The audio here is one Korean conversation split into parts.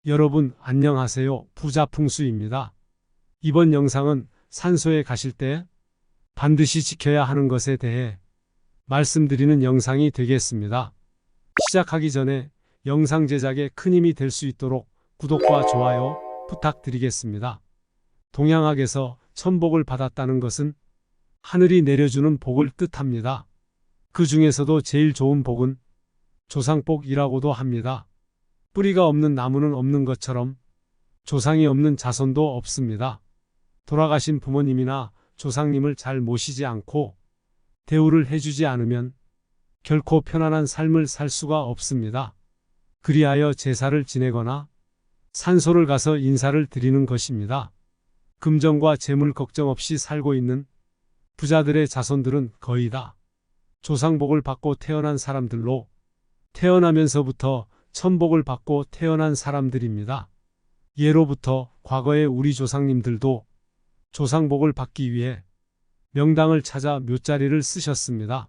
여러분 안녕하세요. 부자풍수입니다. 이번 영상은 산소에 가실 때 반드시 지켜야 하는 것에 대해 말씀드리는 영상이 되겠습니다. 시작하기 전에 영상 제작에 큰 힘이 될 수 있도록 구독과 좋아요 부탁드리겠습니다. 동양학에서 천복을 받았다는 것은 하늘이 내려주는 복을 뜻합니다. 그 중에서도 제일 좋은 복은 조상복이라고도 합니다. 뿌리가 없는 나무는 없는 것처럼 조상이 없는 자손도 없습니다. 돌아가신 부모님이나 조상님을 잘 모시지 않고 대우를 해주지 않으면 결코 편안한 삶을 살 수가 없습니다. 그리하여 제사를 지내거나 산소를 가서 인사를 드리는 것입니다. 금전과 재물 걱정 없이 살고 있는 부자들의 자손들은 거의 다 조상복을 받고 태어난 사람들로 태어나면서부터 천복을 받고 태어난 사람들입니다. 예로부터 과거의 우리 조상님들도 조상복을 받기 위해 명당을 찾아 묘자리를 쓰셨습니다.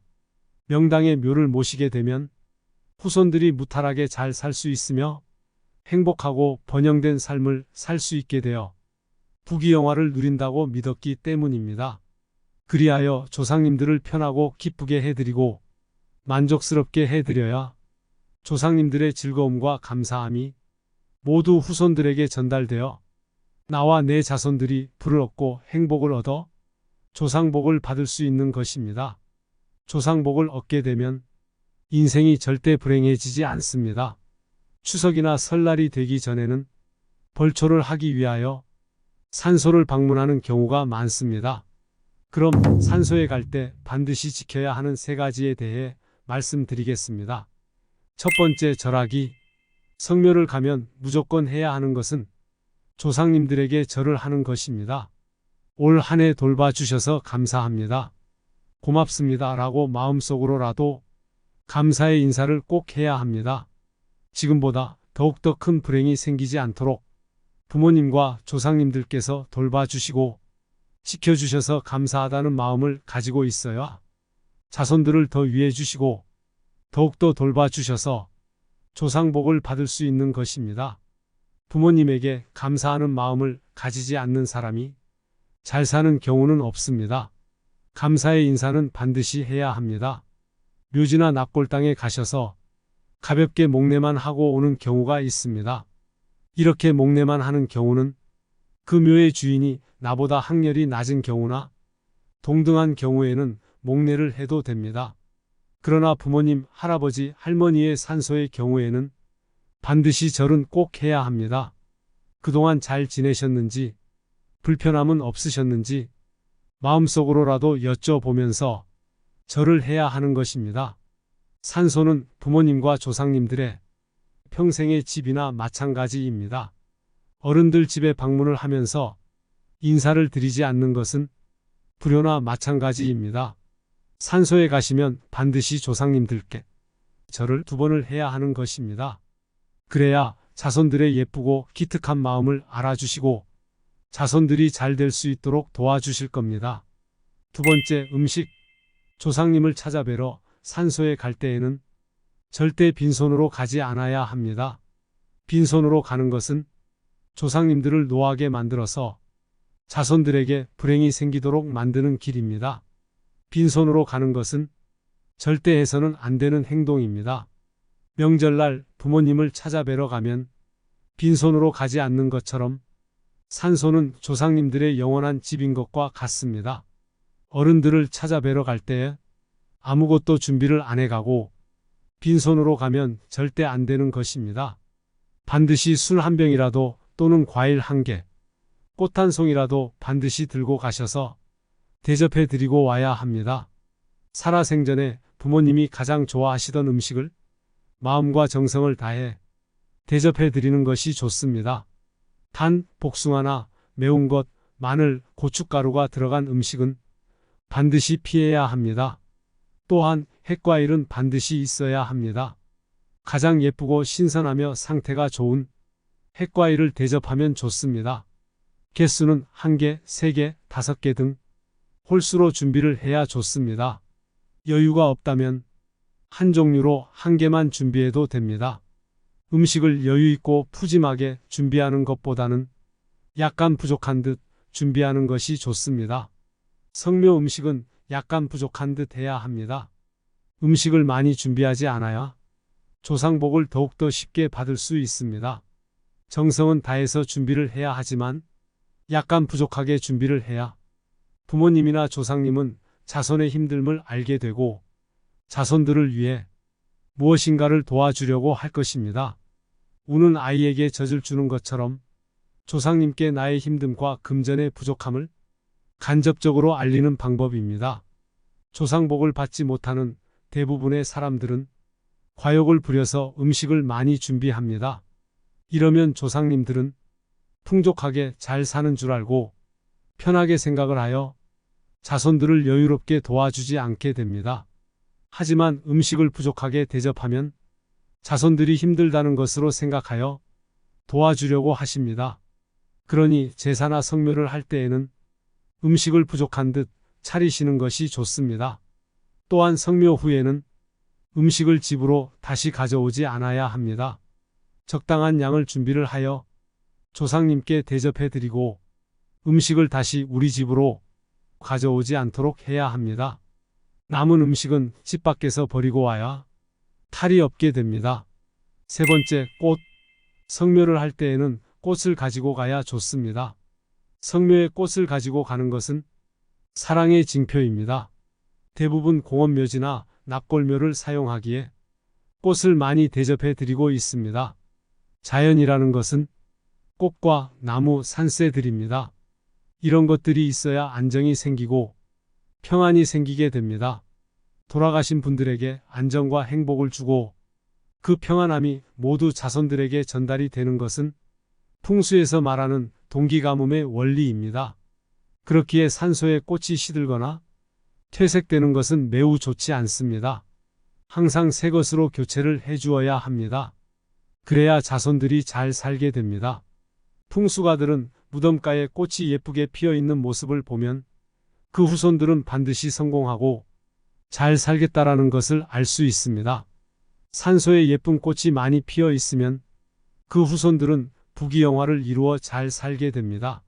명당에 묘를 모시게 되면 후손들이 무탈하게 잘 살 수 있으며 행복하고 번영된 삶을 살 수 있게 되어 부귀영화를 누린다고 믿었기 때문입니다. 그리하여 조상님들을 편하고 기쁘게 해드리고 만족스럽게 해드려야 조상님들의 즐거움과 감사함이 모두 후손들에게 전달되어 나와 내 자손들이 부를 얻고 행복을 얻어 조상복을 받을 수 있는 것입니다. 조상복을 얻게 되면 인생이 절대 불행해지지 않습니다. 추석이나 설날이 되기 전에는 벌초를 하기 위하여 산소를 방문하는 경우가 많습니다. 그럼 산소에 갈 때 반드시 지켜야 하는 3가지에 대해 말씀드리겠습니다. 첫 번째, 절하기. 성묘를 가면 무조건 해야 하는 것은 조상님들에게 절을 하는 것입니다. 올 한 해 돌봐주셔서 감사합니다. 고맙습니다. 라고 마음속으로라도 감사의 인사를 꼭 해야 합니다. 지금보다 더욱더 큰 불행이 생기지 않도록 부모님과 조상님들께서 돌봐주시고 지켜주셔서 감사하다는 마음을 가지고 있어야 자손들을 더 위해 주시고 더욱더 돌봐주셔서 조상복을 받을 수 있는 것입니다. 부모님에게 감사하는 마음을 가지지 않는 사람이 잘 사는 경우는 없습니다. 감사의 인사는 반드시 해야 합니다. 묘지나 납골당에 가셔서 가볍게 목례만 하고 오는 경우가 있습니다. 이렇게 목례만 하는 경우는 그 묘의 주인이 나보다 학렬이 낮은 경우나 동등한 경우에는 목례를 해도 됩니다. 그러나 부모님, 할아버지, 할머니의 산소의 경우에는 반드시 절은 꼭 해야 합니다. 그동안 잘 지내셨는지, 불편함은 없으셨는지 마음속으로라도 여쭤보면서 절을 해야 하는 것입니다. 산소는 부모님과 조상님들의 평생의 집이나 마찬가지입니다. 어른들 집에 방문을 하면서 인사를 드리지 않는 것은 불효나 마찬가지입니다. 산소에 가시면 반드시 조상님들께 절을 2번을 해야 하는 것입니다. 그래야 자손들의 예쁘고 기특한 마음을 알아주시고 자손들이 잘 될 수 있도록 도와주실 겁니다. 2번째, 음식. 조상님을 찾아뵈러 산소에 갈 때에는 절대 빈손으로 가지 않아야 합니다. 빈손으로 가는 것은 조상님들을 노하게 만들어서 자손들에게 불행이 생기도록 만드는 길입니다. 빈손으로 가는 것은 절대 해서는 안 되는 행동입니다. 명절날 부모님을 찾아뵈러 가면 빈손으로 가지 않는 것처럼 산소는 조상님들의 영원한 집인 것과 같습니다. 어른들을 찾아뵈러 갈 때에 아무것도 준비를 안 해가고 빈손으로 가면 절대 안 되는 것입니다. 반드시 술 한 병이라도 또는 과일 1개, 꽃 한 송이라도 반드시 들고 가셔서 대접해 드리고 와야 합니다. 살아생전에 부모님이 가장 좋아하시던 음식을 마음과 정성을 다해 대접해 드리는 것이 좋습니다. 단, 복숭아나 매운 것, 마늘, 고춧가루가 들어간 음식은 반드시 피해야 합니다. 또한 핵과일은 반드시 있어야 합니다. 가장 예쁘고 신선하며 상태가 좋은 핵과일을 대접하면 좋습니다. 개수는 1개, 3개, 5개 등 홀수로 준비를 해야 좋습니다. 여유가 없다면 한 종류로 1개만 준비해도 됩니다. 음식을 여유있고 푸짐하게 준비하는 것보다는 약간 부족한 듯 준비하는 것이 좋습니다. 성묘 음식은 약간 부족한 듯 해야 합니다. 음식을 많이 준비하지 않아야 조상복을 더욱더 쉽게 받을 수 있습니다. 정성은 다해서 준비를 해야 하지만 약간 부족하게 준비를 해야 부모님이나 조상님은 자손의 힘듦을 알게 되고 자손들을 위해 무엇인가를 도와주려고 할 것입니다. 우는 아이에게 젖을 주는 것처럼 조상님께 나의 힘듦과 금전의 부족함을 간접적으로 알리는 방법입니다. 조상복을 받지 못하는 대부분의 사람들은 과욕을 부려서 음식을 많이 준비합니다. 이러면 조상님들은 풍족하게 잘 사는 줄 알고 편하게 생각을 하여 자손들을 여유롭게 도와주지 않게 됩니다. 하지만 음식을 부족하게 대접하면 자손들이 힘들다는 것으로 생각하여 도와주려고 하십니다. 그러니 제사나 성묘를 할 때에는 음식을 부족한 듯 차리시는 것이 좋습니다. 또한 성묘 후에는 음식을 집으로 다시 가져오지 않아야 합니다. 적당한 양을 준비를 하여 조상님께 대접해 드리고 음식을 다시 우리 집으로 가져오지 않도록 해야 합니다. 남은 음식은 집 밖에서 버리고 와야 탈이 없게 됩니다. 세 번째, 꽃. 성묘를 할 때에는 꽃을 가지고 가야 좋습니다. 성묘에 꽃을 가지고 가는 것은 사랑의 징표입니다. 대부분 공원묘지나 납골묘를 사용하기에 꽃을 많이 대접해 드리고 있습니다. 자연이라는 것은 꽃과 나무, 산새들입니다. 이런 것들이 있어야 안정이 생기고 평안이 생기게 됩니다. 돌아가신 분들에게 안정과 행복을 주고 그 평안함이 모두 자손들에게 전달이 되는 것은 풍수에서 말하는 동기가뭄의 원리입니다. 그렇기에 산소에 꽃이 시들거나 퇴색되는 것은 매우 좋지 않습니다. 항상 새 것으로 교체를 해주어야 합니다. 그래야 자손들이 잘 살게 됩니다. 풍수가들은 무덤가에 꽃이 예쁘게 피어 있는 모습을 보면 그 후손들은 반드시 성공하고 잘 살겠다라는 것을 알 수 있습니다. 산소에 예쁜 꽃이 많이 피어 있으면 그 후손들은 부귀영화를 이루어 잘 살게 됩니다.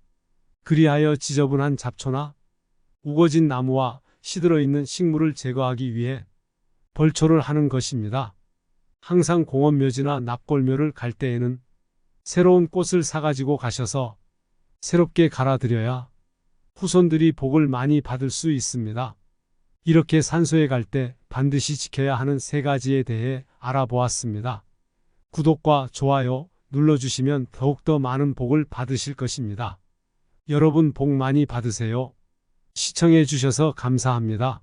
그리하여 지저분한 잡초나 우거진 나무와 시들어 있는 식물을 제거하기 위해 벌초를 하는 것입니다. 항상 공원묘지나 납골묘를 갈 때에는 새로운 꽃을 사가지고 가셔서 새롭게 갈아드려야 후손들이 복을 많이 받을 수 있습니다. 이렇게 산소에 갈 때 반드시 지켜야 하는 세 가지에 대해 알아보았습니다. 구독과 좋아요 눌러주시면 더욱더 많은 복을 받으실 것입니다. 여러분 복 많이 받으세요. 시청해 주셔서 감사합니다.